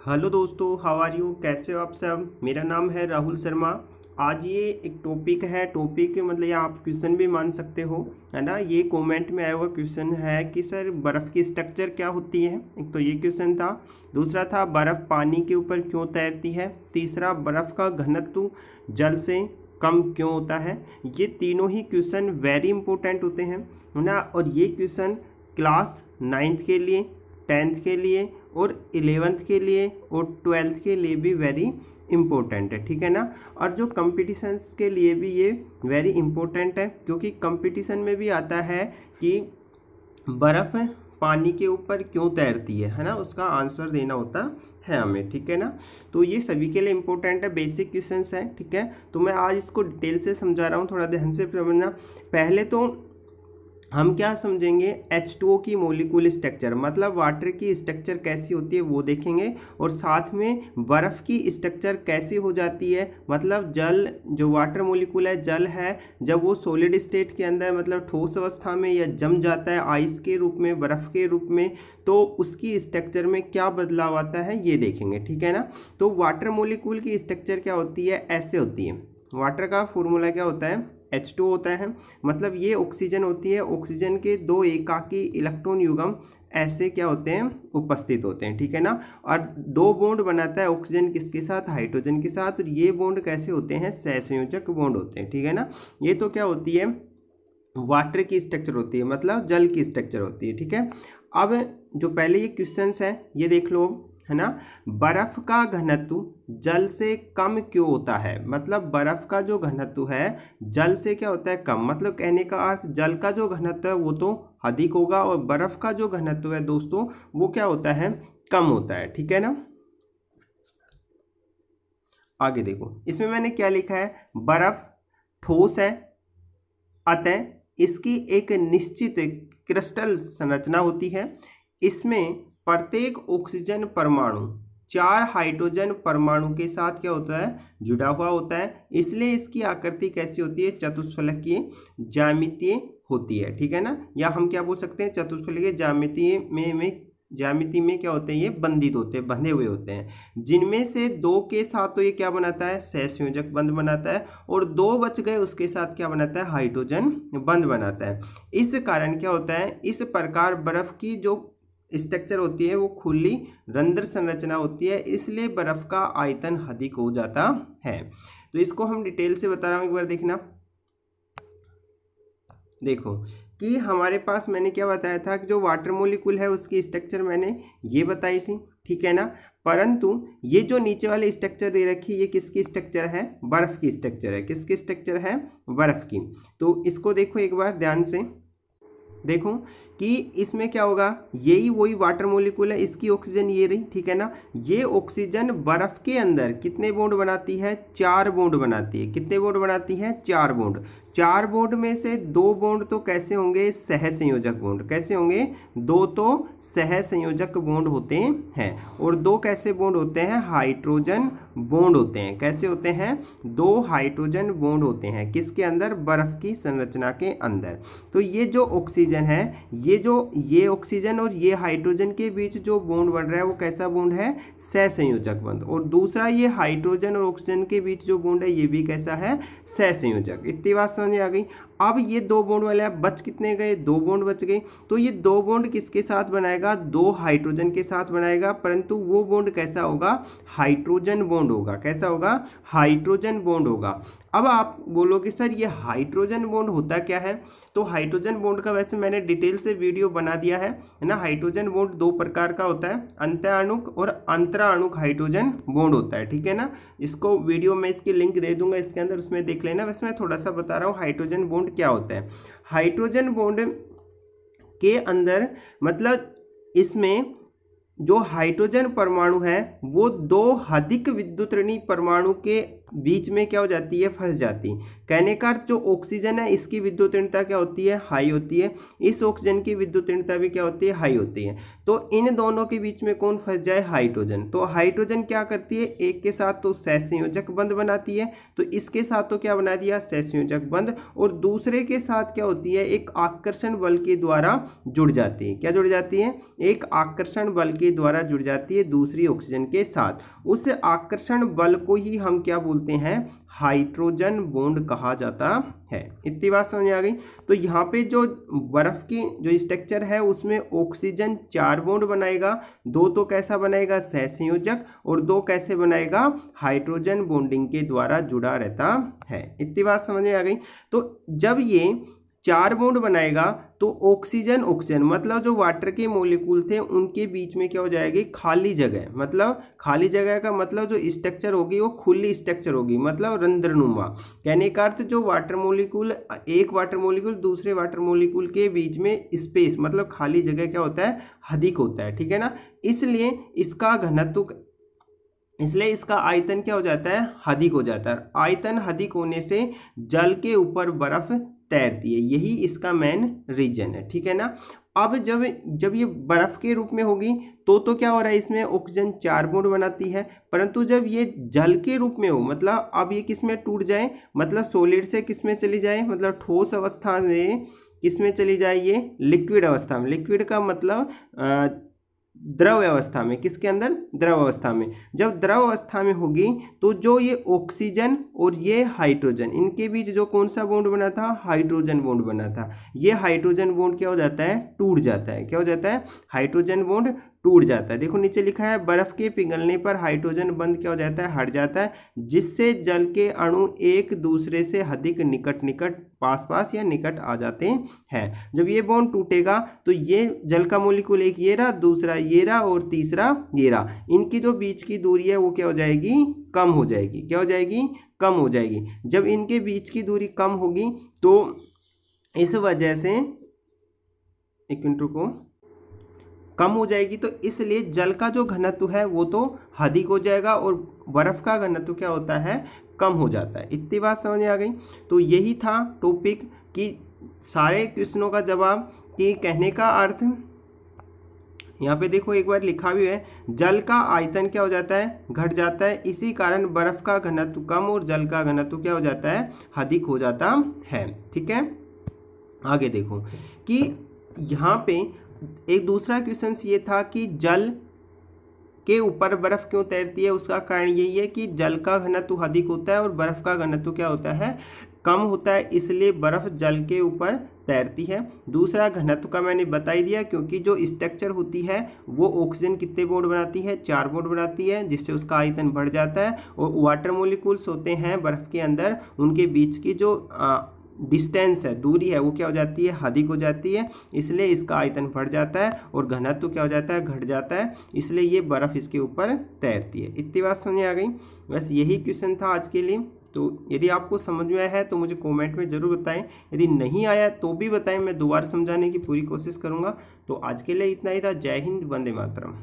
Hello दोस्तों, how are you. कैसे हो आप सब। मेरा नाम है राहुल शर्मा। आज ये एक टॉपिक है, टॉपिक मतलब या आप क्वेश्चन भी मान सकते हो, है ना। ये कमेंट में आया हुआ क्वेश्चन है कि सर बर्फ़ की स्ट्रक्चर क्या होती है। एक तो ये क्वेश्चन था। दूसरा था बर्फ़ पानी के ऊपर क्यों तैरती है। तीसरा बर्फ़ का घनत्व जल से कम क्यों होता है। ये तीनों ही क्वेश्चन वेरी इंपॉर्टेंट होते हैं, है ना। और ये क्वेश्चन क्लास 9th के लिए, 10th के लिए और 11th के लिए और 12th के लिए भी वेरी इम्पोर्टेंट है, ठीक है ना। और जो कंपटीशंस के लिए भी ये वेरी इम्पोर्टेंट है, क्योंकि कंपटीशन में भी आता है कि बर्फ़ पानी के ऊपर क्यों तैरती है ना। उसका आंसर देना होता है हमें, ठीक है ना। तो ये सभी के लिए इम्पोर्टेंट है, बेसिक क्वेश्चंस हैं, ठीक है। तो मैं आज इसको डिटेल से समझा रहा हूँ, थोड़ा ध्यान से समझना। पहले तो हम क्या समझेंगे, H2O की मोलिकुल स्ट्रक्चर, मतलब वाटर की स्ट्रक्चर कैसी होती है वो देखेंगे। और साथ में बर्फ़ की स्ट्रक्चर कैसी हो जाती है, मतलब जल जो वाटर मोलिकुल है, जल है, जब वो सॉलिड स्टेट के अंदर मतलब ठोस अवस्था में या जम जाता है आइस के रूप में, बर्फ़ के रूप में, तो उसकी स्ट्रक्चर में क्या बदलाव आता है ये देखेंगे, ठीक है ना। तो वाटर मोलिकुल की स्ट्रक्चर क्या होती है, ऐसे होती है। वाटर का फॉर्मूला क्या होता है, H2 होता है। मतलब ये ऑक्सीजन होती है, ऑक्सीजन के दो एकाकी इलेक्ट्रॉन युग्म ऐसे क्या होते हैं, उपस्थित होते हैं, ठीक है ना। और दो बॉन्ड बनाता है ऑक्सीजन किसके साथ, हाइड्रोजन के साथ। और ये बॉन्ड कैसे होते हैं, सहसंयोजक बॉन्ड होते हैं, ठीक है ना। ये तो क्या होती है, वाटर की स्ट्रक्चर होती है, मतलब जल की स्ट्रक्चर होती है, ठीक है। अब जो पहले ये क्वेश्चंस हैं ये देख लो, है ना। बर्फ का घनत्व जल से कम क्यों होता है। मतलब बर्फ का जो घनत्व है जल से क्या होता है, कम। मतलब कहने का अर्थ जल का जो घनत्व है वो तो अधिक होगा और बर्फ का जो घनत्व है दोस्तों वो क्या होता है, कम होता है, ठीक है ना। आगे देखो, इसमें मैंने क्या लिखा है, बर्फ ठोस है, अतः इसकी एक निश्चित क्रिस्टल संरचना होती है। इसमें प्रत्येक ऑक्सीजन परमाणु 4 हाइड्रोजन परमाणु के साथ क्या होता है, जुड़ा हुआ होता है। इसलिए इसकी आकृति कैसी होती है, चतुष्फलकीय ज्यामितीय होती है, ठीक है ना। या हम क्या बोल सकते हैं, चतुष्फलकीय ज्यामिति में क्या होते हैं, ये बंधित होते हैं, बंधे हुए होते हैं। जिनमें से दो के साथ तो ये क्या बनाता है, सहसंयोजक बंध बनाता है। और दो बच गए उसके साथ क्या बनाता है, हाइड्रोजन बंध बनाता है। इस कारण क्या होता है, इस प्रकार बर्फ की जो स्ट्रक्चर होती है वो खुली रंध्र संरचना होती है, इसलिए बर्फ का आयतन अधिक हो जाता है। तो इसको हम डिटेल से बता रहा हूँ, एक बार देखना। देखो कि हमारे पास मैंने क्या बताया था कि जो वाटर मोलिकुल है उसकी स्ट्रक्चर मैंने ये बताई थी, ठीक है ना। परंतु ये जो नीचे वाली स्ट्रक्चर दे रखी है ये किसकी स्ट्रक्चर है, बर्फ की स्ट्रक्चर है। किसकी स्ट्रक्चर है, बर्फ की। तो इसको देखो एक बार ध्यान से, देखो कि इसमें क्या होगा, यही वही वाटर मोलिकुल है, इसकी ऑक्सीजन ये रही, ठीक है ना। ये ऑक्सीजन बर्फ के अंदर कितने बॉन्ड बनाती है, 4 बॉन्ड बनाती है। कितने बॉन्ड बनाती है, 4 बॉन्ड। 4 बॉन्ड में से 2 बॉन्ड तो कैसे होंगे, सहसंयोजक बॉन्ड। कैसे होंगे, 2 तो सहसंयोजक बॉन्ड होते हैं और 2 कैसे बॉन्ड होते हैं, हाइड्रोजन बॉन्ड होते हैं। कैसे होते हैं, 2 हाइड्रोजन बॉन्ड होते हैं किसके अंदर, बर्फ की संरचना के अंदर। तो ये जो ऑक्सीजन है, ये ऑक्सीजन और ये हाइड्रोजन के बीच जो बॉन्ड बन रहा है वो कैसा बॉन्ड है, सहसंयोजक बॉन्ड। और दूसरा ये हाइड्रोजन और ऑक्सीजन के बीच जो बॉन्ड है ये भी कैसा है, सहसंयोजक। इतनी बात समझ आ गई। अब ये 2 बॉन्ड वाले बच कितने गए, 2 बॉन्ड बच गए। तो ये 2 बॉन्ड किसके साथ बनाएगा, 2 हाइड्रोजन के साथ बनाएगा। परंतु वो बॉन्ड कैसा होगा, हाइड्रोजन बॉन्ड होगा। कैसा होगा, हाइड्रोजन बॉन्ड होगा। अब आप बोलोगे सर ये हाइड्रोजन बॉन्ड होता क्या है। तो हाइड्रोजन बॉन्ड का वैसे मैंने डिटेल से वीडियो बना दिया है ना। हाइड्रोजन बॉन्ड 2 प्रकार का होता है, अंतःअणुक और अंतराअणुक हाइड्रोजन बॉन्ड होता है, ठीक है ना। इसको वीडियो में इसकी लिंक दे दूंगा इसके अंदर, उसमें देख लेना। वैसे मैं थोड़ा सा बता रहा हूँ हाइड्रोजन बॉन्ड क्या होता है। हाइड्रोजन बॉन्ड के अंदर मतलब इसमें जो हाइड्रोजन परमाणु है वो 2 अधिक विद्युत ऋणी परमाणु के बीच में क्या हो जाती है, फंस जाती है। कहने का अर्थ जो ऑक्सीजन है इसकी विद्युतीयता क्या होती है, हाई होती है। इस ऑक्सीजन की विद्युतीयता भी क्या होती है, हाई होती है। तो इन दोनों के बीच में कौन फंस जाए, हाइड्रोजन। तो हाइड्रोजन क्या करती है, एक के साथ तो सहसंयोजक बंध बनाती है, तो इसके साथ तो क्या बना दिया, सहसंयोजक बंध, और दूसरे के साथ क्या होती है, एक आकर्षण बल के द्वारा जुड़ जाती है। क्या जुड़ जाती है, एक आकर्षण बल के द्वारा जुड़ जाती है दूसरी ऑक्सीजन के साथ। उस आकर्षण बल को ही हम क्या बोलते हैं, हाइड्रोजन बॉन्ड कहा जाता है। इतनी बात समझ आ गई। तो यहाँ पे जो बर्फ की जो स्ट्रक्चर है उसमें ऑक्सीजन 4 बॉन्ड बनाएगा, 2 तो कैसा बनाएगा, सहसंयोजक, और 2 कैसे बनाएगा, हाइड्रोजन बॉन्डिंग के द्वारा जुड़ा रहता है। इतनी बात समझ आ गई। तो जब ये 4 बॉन्ड बनाएगा तो ऑक्सीजन ऑक्सीजन मतलब जो वाटर के मॉलिक्यूल थे उनके बीच में क्या हो जाएगी, खाली जगह। मतलब खाली जगह का मतलब जो स्ट्रक्चर होगी वो खुली स्ट्रक्चर होगी, मतलब रंध्रनुमा। कहने का अर्थ जो वाटर मॉलिक्यूल, एक वाटर मॉलिक्यूल दूसरे वाटर मॉलिक्यूल के बीच में स्पेस मतलब खाली जगह क्या होता है, अधिक होता है। ठीक है ना, इसलिए इसका घनत्व, इसलिए इसका आयतन क्या हो जाता है, अधिक हो जाता है। आयतन अधिक होने से जल के ऊपर बर्फ तैरती है, यही इसका मेन रीजन है। ठीक है ना। अब जब ये बर्फ के रूप में होगी तो क्या हो रहा है, इसमें ऑक्सीजन 4 बॉन्ड बनाती है, परंतु जब ये जल के रूप में हो, मतलब अब ये किस में टूट जाए, मतलब सॉलिड से किस में चली जाए, मतलब ठोस अवस्था में किस में चली जाए, ये लिक्विड अवस्था में। लिक्विड का मतलब द्रव अवस्था में, किसके अंदर, द्रव अवस्था में। जब द्रव अवस्था में होगी तो जो ये ऑक्सीजन और ये हाइड्रोजन, इनके बीच जो कौन सा बॉन्ड बना था, हाइड्रोजन बॉन्ड बना था, ये हाइड्रोजन बॉन्ड क्या हो जाता है, टूट जाता है। क्या हो जाता है, हाइड्रोजन बॉन्ड टूट जाता है। देखो नीचे लिखा है, बर्फ के पिघलने पर हाइड्रोजन बंध क्या हो जाता है, हट जाता है, जिससे जल के अणु एक दूसरे से अधिक निकट निकट, पास पास या निकट आ जाते हैं। जब ये बॉन्ड टूटेगा तो ये जल का मॉलिक्यूल एक ये रहा, दूसरा ये रहा, और तीसरा ये रहा, इनकी जो बीच की दूरी है वो क्या हो जाएगी, कम हो जाएगी। क्या हो जाएगी, कम हो जाएगी। जब इनके बीच की दूरी कम होगी तो इस वजह से, एक मिनट रुको, कम हो जाएगी, तो इसलिए जल का जो घनत्व है वो तो अधिक हो जाएगा और बर्फ का घनत्व क्या होता है, कम हो जाता है। इतनी बात समझ आ गई। तो यही था टॉपिक कि सारे क्वेश्चनों का जवाब, कि कहने का अर्थ यहाँ पे देखो एक बार लिखा भी है, जल का आयतन क्या हो जाता है, घट जाता है, इसी कारण बर्फ का घनत्व कम और जल का घनत्व क्या हो जाता है, अधिक हो जाता है। ठीक है, आगे देखो कि यहाँ पे एक दूसरा क्वेश्चन ये था कि जल के ऊपर बर्फ क्यों तैरती है। उसका कारण यही है कि जल का घनत्व अधिक होता है और बर्फ का घनत्व क्या होता है, कम होता है, इसलिए बर्फ जल के ऊपर तैरती है। दूसरा घनत्व का मैंने बता ही दिया, क्योंकि जो स्ट्रक्चर होती है वो ऑक्सीजन कितने बॉन्ड बनाती है, 4 बॉन्ड बनाती है, जिससे उसका आयतन बढ़ जाता है। और वाटर मॉलिक्यूल्स होते हैं बर्फ के अंदर, उनके बीच की जो डिस्टेंस है, दूरी है, वो क्या हो जाती है, अधिक हो जाती है, इसलिए इसका आयतन बढ़ जाता है और घनत्व क्या हो जाता है, घट जाता है, इसलिए ये बर्फ इसके ऊपर तैरती है। इतनी बात समझ आ गई। बस यही क्वेश्चन था आज के लिए। तो यदि आपको समझ में आया है तो मुझे कमेंट में ज़रूर बताएं, यदि नहीं आया तो भी बताएं, मैं दोबारा समझाने की पूरी कोशिश करूँगा। तो आज के लिए इतना ही था। जय हिंद, वंदे मातरम।